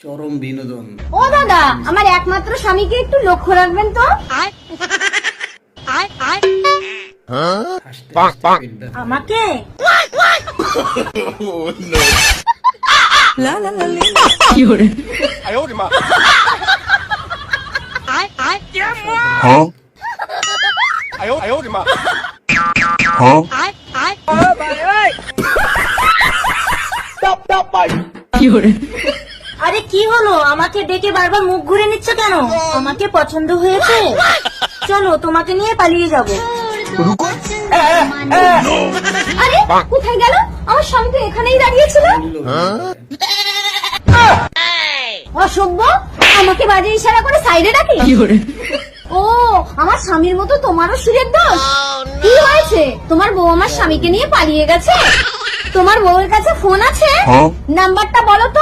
চরম বিনোদন। ও দাদা, আমার একমাত্র স্বামীকে একটু লক্ষ্য রাখবেন তো। হাসতে হাসতে পেট ব্যথা। আমাকে আরে কি হলো, আমাকে ডেকে বারবার মুখ ঘুরে নিচ্ছ কেন? আমাকে পছন্দ হয়েছে? চলো তোমাকে নিয়ে পালিয়ে যাব। আরে কোথায় গেল? আমার স্বামী তো এখানেই দাঁড়িয়েছিল। অসভ্য, আমাকে বাজে ইশারা করে সাইডে ডাকে। ও, আমার স্বামীর মতো তোমারও সুরের দোষ? কি হয়েছে? তোমার বউ আমার স্বামীকে নিয়ে পালিয়ে গেছে? তোমার বউয়ের কাছে ফোন আছে? নাম্বারটা বলো তো।